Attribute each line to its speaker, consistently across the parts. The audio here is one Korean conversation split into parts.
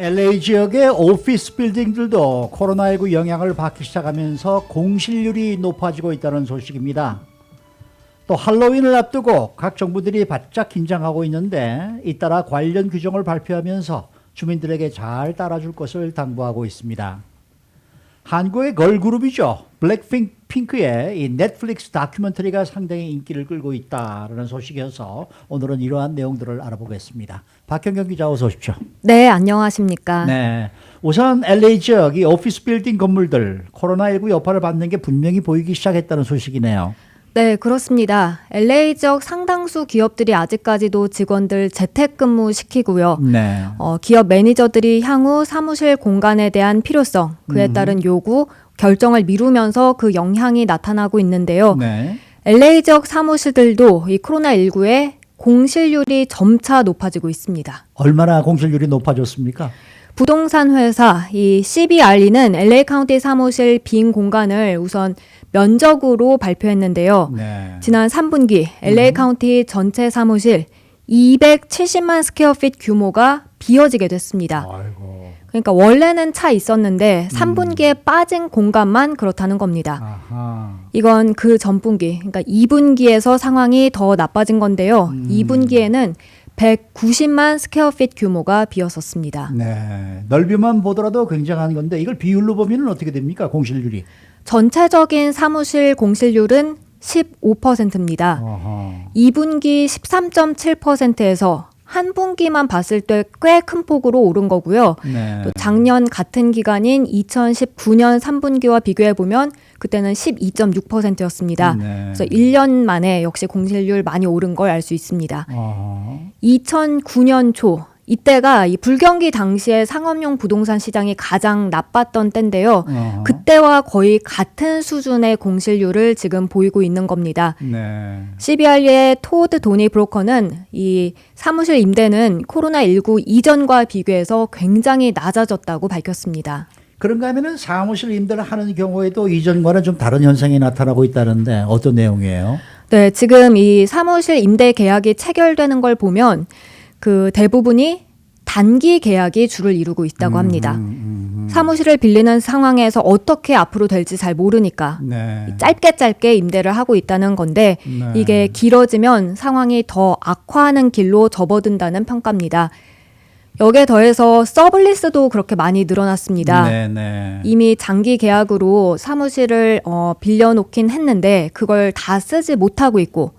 Speaker 1: LA 지역의 오피스 빌딩들도 코로나19 영향을 받기 시작하면서 공실률이 높아지고 있다는 소식입니다. 또 할로윈을 앞두고 각 정부들이 바짝 긴장하고 있는데 잇따라 관련 규정을 발표하면서 주민들에게 잘 따라줄 것을 당부하고 있습니다. 한국의 걸그룹이죠. 블랙핑크의 이 넷플릭스 다큐멘터리가 상당히 인기를 끌고 있다는 소식이어서 오늘은 이러한 내용들을 알아보겠습니다. 박현경 기자 어서 오십시오.
Speaker 2: 네, 안녕하십니까.
Speaker 1: 네, 우선 LA 지역 이 오피스 빌딩 건물들 코로나19 여파를 받는 게 분명히 보이기 시작했다는 소식이네요.
Speaker 2: 네, 그렇습니다. LA 지역 상당수 기업들이 아직까지도 직원들 재택근무 시키고요.
Speaker 1: 네.
Speaker 2: 기업 매니저들이 향후 사무실 공간에 대한 필요성, 그에 따른 요구, 결정을 미루면서 그 영향이 나타나고 있는데요.
Speaker 1: 네.
Speaker 2: LA 지역 사무실들도 이 코로나19에 공실률이 점차 높아지고 있습니다.
Speaker 1: 얼마나 공실률이 높아졌습니까?
Speaker 2: 부동산 회사 이 CBRE는 LA 카운티 사무실 빈 공간을 우선 면적으로 발표했는데요.
Speaker 1: 네.
Speaker 2: 지난 3분기 LA 카운티 전체 사무실 270만 스퀘어핏 규모가 비어지게 됐습니다.
Speaker 1: 아이고.
Speaker 2: 그러니까 원래는 차 있었는데 3분기에 빠진 공간만 그렇다는 겁니다.
Speaker 1: 아하.
Speaker 2: 이건 그 전분기, 그러니까 2분기에서 상황이 더 나빠진 건데요. 2분기에는 190만 스퀘어핏 규모가 비었었습니다.
Speaker 1: 네. 넓이만 보더라도 굉장한 건데 이걸 비율로 보면 어떻게 됩니까? 공실률이.
Speaker 2: 전체적인 사무실 공실률은 15%입니다. 2분기 13.7%에서 한 분기만 봤을 때 꽤 큰 폭으로 오른 거고요.
Speaker 1: 네.
Speaker 2: 또 작년 같은 기간인 2019년 3분기와 비교해 보면 그때는 12.6%였습니다.
Speaker 1: 네.
Speaker 2: 그래서 1년 만에 역시 공실률 많이 오른 걸 알 수 있습니다. 2009년 초 이때가 이 불경기 당시에 상업용 부동산 시장이 가장 나빴던 때인데요. 그때와 거의 같은 수준의 공실률을 지금 보이고 있는 겁니다.
Speaker 1: 네.
Speaker 2: CBRE의 토드 도니 브로커는 이 사무실 임대는 코로나19 이전과 비교해서 굉장히 낮아졌다고 밝혔습니다.
Speaker 1: 그런가 하면은 사무실 임대를 하는 경우에도 이전과는 좀 다른 현상이 나타나고 있다는데 어떤 내용이에요?
Speaker 2: 네, 지금 이 사무실 임대 계약이 체결되는 걸 보면 그 대부분이 단기 계약이 주를 이루고 있다고 합니다. 사무실을 빌리는 상황에서 어떻게 앞으로 될지 잘 모르니까
Speaker 1: 네.
Speaker 2: 짧게 임대를 하고 있다는 건데
Speaker 1: 네.
Speaker 2: 이게 길어지면 상황이 더 악화하는 길로 접어든다는 평가입니다. 여기에 더해서 서블리스도 그렇게 많이 늘어났습니다.
Speaker 1: 네, 네.
Speaker 2: 이미 장기 계약으로 사무실을 빌려놓긴 했는데 그걸 다 쓰지 못하고 있고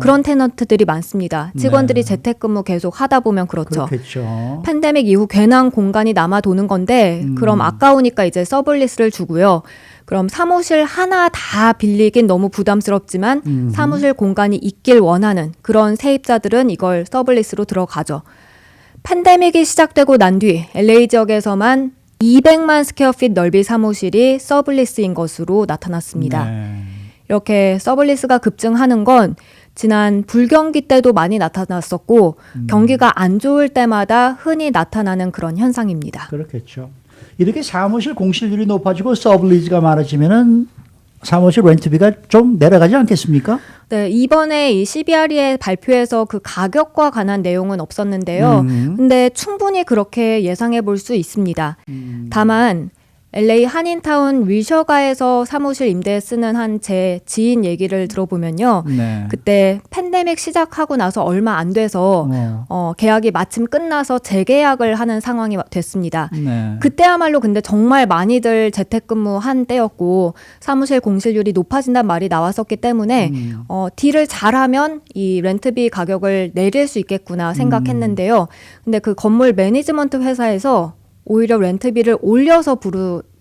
Speaker 2: 그런 테넌트들이 많습니다. 직원들이
Speaker 1: 네.
Speaker 2: 재택근무 계속 하다 보면 그렇죠.
Speaker 1: 그렇겠죠.
Speaker 2: 팬데믹 이후 괜한 공간이 남아 도는 건데 그럼 아까우니까 이제 서블리스를 주고요. 그럼 사무실 하나 다 빌리긴 너무 부담스럽지만 사무실 공간이 있길 원하는 그런 세입자들은 이걸 서블리스로 들어가죠. 팬데믹이 시작되고 난 뒤 LA 지역에서만 200만 스퀘어핏 넓이 사무실이 서블리스인 것으로 나타났습니다.
Speaker 1: 네.
Speaker 2: 이렇게 서블리스가 급증하는 건 지난 불경기 때도 많이 나타났었고 경기가 안 좋을 때마다 흔히 나타나는 그런 현상입니다.
Speaker 1: 그렇겠죠. 이렇게 사무실 공실률이 높아지고 서블리즈가 많아지면은 사무실 렌트비가 좀 내려가지 않겠습니까?
Speaker 2: 네, 이번에 이 CBRE의 발표에서 그 가격과 관한 내용은 없었는데요. 근데 충분히 그렇게 예상해 볼 수 있습니다. 다만 LA 한인타운 위셔가에서 사무실 임대 쓰는 한 제 지인 얘기를 들어보면요.
Speaker 1: 네.
Speaker 2: 그때 팬데믹 시작하고 나서 얼마 안 돼서 계약이 마침 끝나서 재계약을 하는 상황이 됐습니다.
Speaker 1: 네.
Speaker 2: 그때야말로 근데 정말 많이들 재택근무한 때였고 사무실 공실률이 높아진다는 말이 나왔었기 때문에 딜을 잘하면 이 렌트비 가격을 내릴 수 있겠구나 생각했는데요. 근데 그 건물 매니지먼트 회사에서 오히려 렌트비를 올려서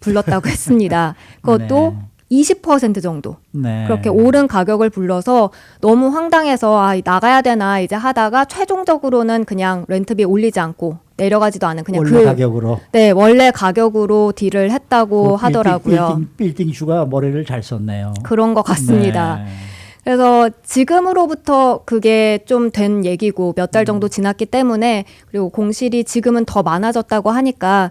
Speaker 2: 불렀다고 했습니다. 그것도
Speaker 1: 네.
Speaker 2: 20% 정도.
Speaker 1: 네.
Speaker 2: 그렇게 오른 가격을 불러서 너무 황당해서 나가야 되나 이제 하다가 최종적으로는 그냥 렌트비 올리지 않고 내려가지도 않은 그냥
Speaker 1: 원래 가격으로.
Speaker 2: 네, 원래 가격으로 딜을 했다고 하더라고요.
Speaker 1: 빌딩 주가 머리를 잘 썼네요.
Speaker 2: 그런 것 같습니다.
Speaker 1: 네.
Speaker 2: 그래서 지금으로부터 그게 좀 된 얘기고 몇 달 정도 지났기 때문에 그리고 공실이 지금은 더 많아졌다고 하니까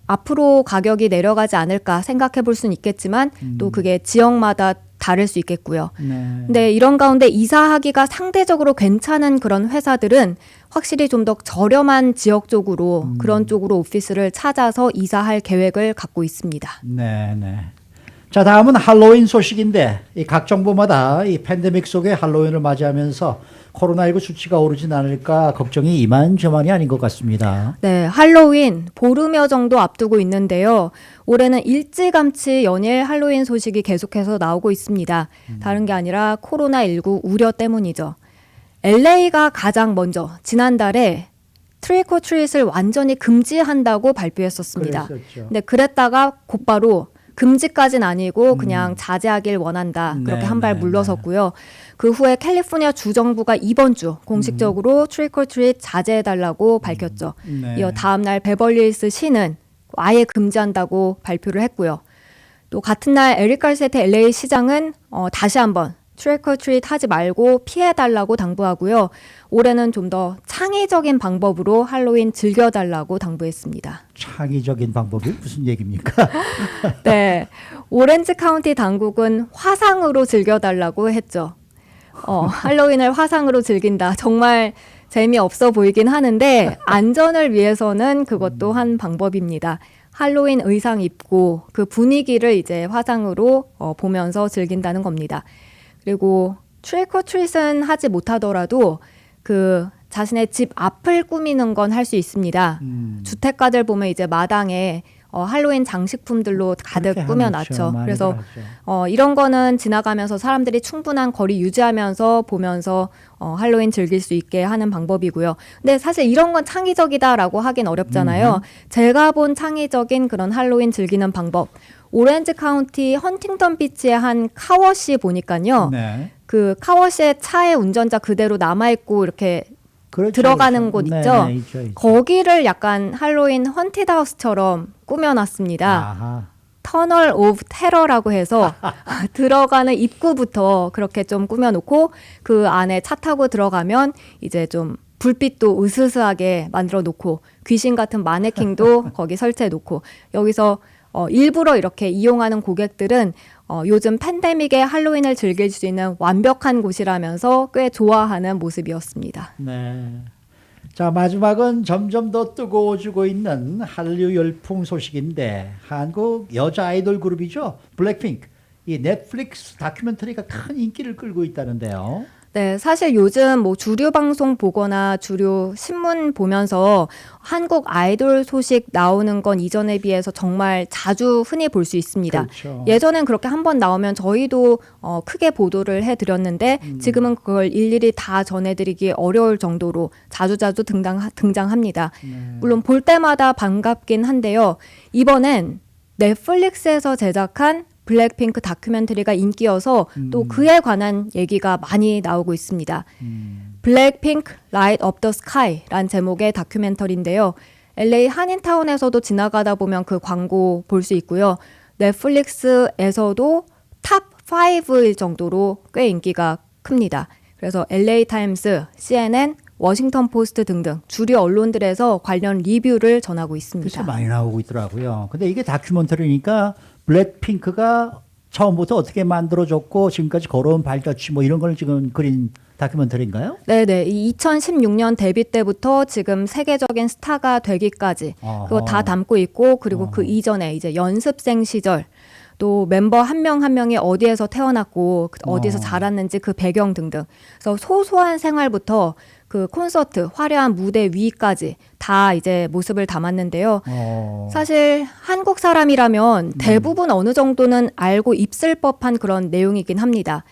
Speaker 2: 앞으로 가격이 내려가지 않을까 생각해 볼 수는 있겠지만 또 그게 지역마다 다를 수 있겠고요.
Speaker 1: 네.
Speaker 2: 근데 이런 가운데 이사하기가 상대적으로 괜찮은 그런 회사들은 확실히 좀 더 저렴한 지역 쪽으로 그런 쪽으로 오피스를 찾아서 이사할 계획을 갖고 있습니다.
Speaker 1: 네, 네. 자, 다음은 할로윈 소식인데 이 각 정부마다 이 팬데믹 속에 할로윈을 맞이하면서 코로나19 수치가 오르진 않을까 걱정이 이만저만이 아닌 것 같습니다.
Speaker 2: 네, 할로윈 보름여 정도 앞두고 있는데요. 올해는 일찌감치 연일 할로윈 소식이 계속해서 나오고 있습니다. 다른 게 아니라 코로나19 우려 때문이죠. LA가 가장 먼저 지난달에 트릭 오 트릿을 완전히 금지한다고 발표했었습니다.
Speaker 1: 그랬었죠.
Speaker 2: 근데 그랬다가 곧바로 금지까지는 아니고 그냥 자제하길 원한다. 그렇게
Speaker 1: 네,
Speaker 2: 한 발
Speaker 1: 네,
Speaker 2: 물러섰고요. 그 후에 캘리포니아 주정부가 이번 주 공식적으로 트릭 오 트릿 자제해달라고 밝혔죠.
Speaker 1: 네.
Speaker 2: 이어 다음 날 베벌리힐스 시는 아예 금지한다고 발표를 했고요. 또 같은 날 에릭 갈세트 LA 시장은 다시 한번 트릭 오 트릿 하지 말고 피해달라고 당부하고요. 올해는 좀 더 창의적인 방법으로 할로윈 즐겨달라고 당부했습니다.
Speaker 1: 창의적인 방법이 무슨 얘기입니까?
Speaker 2: 네, 오렌지 카운티 당국은 화상으로 즐겨달라고 했죠. 할로윈을 화상으로 즐긴다. 정말 재미없어 보이긴 하는데 안전을 위해서는 그것도 한 방법입니다. 할로윈 의상 입고 그 분위기를 이제 화상으로 보면서 즐긴다는 겁니다. 그리고 트릭 오 트릿은 하지 못하더라도 그 자신의 집 앞을 꾸미는 건 할 수 있습니다. 주택가들 보면 이제 마당에 할로윈 장식품들로 가득
Speaker 1: 그렇게
Speaker 2: 꾸며놨죠.
Speaker 1: 하죠.
Speaker 2: 그래서
Speaker 1: 많이들 하죠.
Speaker 2: 이런 거는 지나가면서 사람들이 충분한 거리 유지하면서 보면서 할로윈 즐길 수 있게 하는 방법이고요. 근데 사실 이런 건 창의적이다라고 하긴 어렵잖아요. 제가 본 창의적인 그런 할로윈 즐기는 방법. 오렌지 카운티 헌팅턴 비치의 한 카워시 보니까요.
Speaker 1: 네.
Speaker 2: 그 카워시의 차에 운전자 그대로 남아있고 이렇게
Speaker 1: 그렇죠,
Speaker 2: 들어가는
Speaker 1: 그렇죠.
Speaker 2: 곳
Speaker 1: 네,
Speaker 2: 있죠?
Speaker 1: 네, 있죠, 있죠.
Speaker 2: 거기를 약간 할로윈 헌티드 하우스처럼 꾸며놨습니다.
Speaker 1: 아하.
Speaker 2: 터널 오브 테러라고 해서 들어가는 입구부터 그렇게 좀 꾸며놓고 그 안에 차 타고 들어가면 이제 좀 불빛도 으스스하게 만들어 놓고 귀신 같은 마네킹도 거기 설치해 놓고 여기서 일부러 이렇게 이용하는 고객들은 요즘 팬데믹에 할로윈을 즐길 수 있는 완벽한 곳이라면서 꽤 좋아하는 모습이었습니다.
Speaker 1: 네. 자, 마지막은 점점 더 뜨거워지고 있는 한류 열풍 소식인데 한국 여자 아이돌 그룹이죠. 블랙핑크. 이 넷플릭스 다큐멘터리가 큰 인기를 끌고 있다는데요.
Speaker 2: 네, 사실 요즘 뭐 주류 방송 보거나 주류 신문 보면서 한국 아이돌 소식 나오는 건 이전에 비해서 정말 자주 흔히 볼 수 있습니다.
Speaker 1: 그렇죠.
Speaker 2: 예전엔 그렇게 한 번 나오면 저희도 크게 보도를 해드렸는데 지금은 그걸 일일이 다 전해드리기 어려울 정도로 자주자주 등장합니다. 물론 볼 때마다 반갑긴 한데요. 이번엔 넷플릭스에서 제작한 블랙핑크 다큐멘터리가 인기여서 또 그에 관한 얘기가 많이 나오고 있습니다. 블랙핑크 라이트 업 더 스카이란 제목의 다큐멘터리인데요. LA 한인타운에서도 지나가다 보면 그 광고 볼 수 있고요. 넷플릭스에서도 탑 5일 정도로 꽤 인기가 큽니다. 그래서 LA 타임스, CNN, 워싱턴 포스트 등등 주류 언론들에서 관련 리뷰를 전하고 있습니다.
Speaker 1: 글쎄 많이 나오고 있더라고요. 근데 이게 다큐멘터리니까 블랙핑크가 처음부터 어떻게 만들어졌고 지금까지 걸어온 발자취 뭐 이런 걸 지금 그린 다큐멘터리인가요?
Speaker 2: 네네. 이 2016년 데뷔 때부터 지금 세계적인 스타가 되기까지 그거 다 담고 있고 그리고 그 이전에 이제 연습생 시절 또 멤버 한 명 한 명이 어디에서 태어났고 어디서 자랐는지 그 배경 등등. 그래서 소소한 생활부터 그 콘서트, 화려한 무대 위까지 다 이제 모습을 담았는데요. 사실 한국 사람이라면 대부분 어느 정도는 알고 있을 법한 그런 내용이긴 합니다.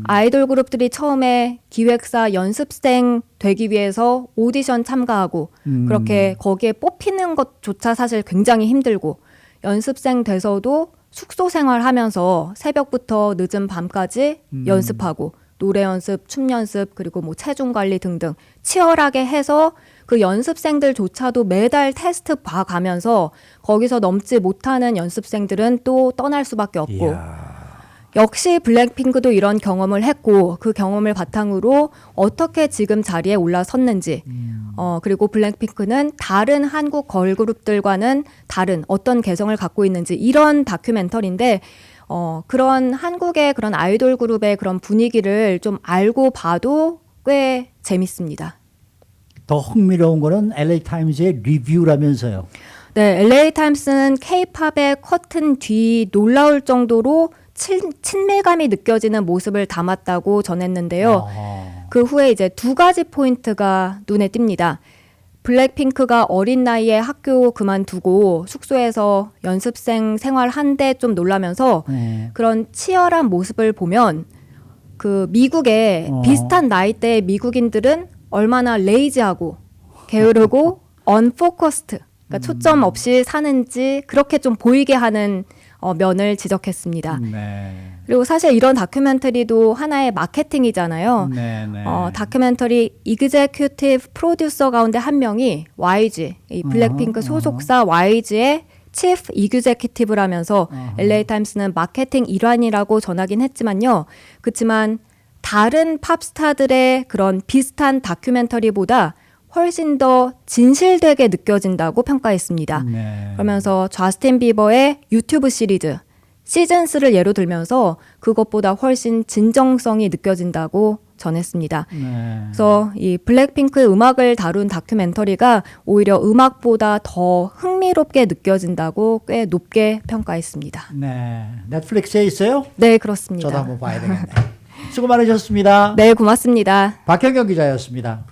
Speaker 2: 아이돌 그룹들이 처음에 기획사 연습생 되기 위해서 오디션 참가하고 그렇게 거기에 뽑히는 것조차 사실 굉장히 힘들고 연습생 돼서도 숙소 생활하면서 새벽부터 늦은 밤까지 연습하고 노래 연습, 춤 연습, 그리고 뭐 체중 관리 등등 치열하게 해서 그 연습생들조차도 매달 테스트 봐가면서 거기서 넘지 못하는 연습생들은 또 떠날 수밖에 없고
Speaker 1: 이야.
Speaker 2: 역시 블랙핑크도 이런 경험을 했고 그 경험을 바탕으로 어떻게 지금 자리에 올라섰는지 그리고 블랙핑크는 다른 한국 걸그룹들과는 다른 어떤 개성을 갖고 있는지 이런 다큐멘터리인데 그런 한국의 그런 아이돌 그룹의 그런 분위기를 좀 알고 봐도 꽤 재밌습니다.
Speaker 1: 더 흥미로운 거는 LA 타임즈의 리뷰라면서요.
Speaker 2: 네, LA 타임스는 K-팝의 커튼 뒤 놀라울 정도로 친밀감이 느껴지는 모습을 담았다고 전했는데요. 그 후에 이제 두 가지 포인트가 눈에 띕니다. 블랙핑크가 어린 나이에 학교 그만두고 숙소에서 연습생 생활한데 좀 놀라면서 그런 치열한 모습을 보면 그 미국의 비슷한 나이대의 미국인들은 얼마나 레이지하고 게으르고 언포커스트, 그러니까 초점 없이 사는지 그렇게 좀 보이게 하는 면을 지적했습니다.
Speaker 1: 네.
Speaker 2: 그리고 사실 이런 다큐멘터리도 하나의 마케팅이잖아요.
Speaker 1: 네, 네.
Speaker 2: 다큐멘터리 이그제큐티브 프로듀서 가운데 한 명이 YG, 이 블랙핑크 소속사 YG의 치프 이그제큐티브라면서 LA 타임스는 마케팅 일환이라고 전하긴 했지만요. 그렇지만 다른 팝스타들의 그런 비슷한 다큐멘터리보다 훨씬 더 진실되게 느껴진다고 평가했습니다.
Speaker 1: 네.
Speaker 2: 그러면서 저스틴 비버의 유튜브 시리즈 시즌3를 예로 들면서 그것보다 훨씬 진정성이 느껴진다고 전했습니다.
Speaker 1: 네.
Speaker 2: 그래서 이 블랙핑크의 음악을 다룬 다큐멘터리가 오히려 음악보다 더 흥미롭게 느껴진다고 꽤 높게 평가했습니다.
Speaker 1: 네. 넷플릭스에 있어요?
Speaker 2: 네, 그렇습니다.
Speaker 1: 저도 한번 봐야 되겠네. 수고 많으셨습니다.
Speaker 2: 네, 고맙습니다.
Speaker 1: 박현경 기자였습니다.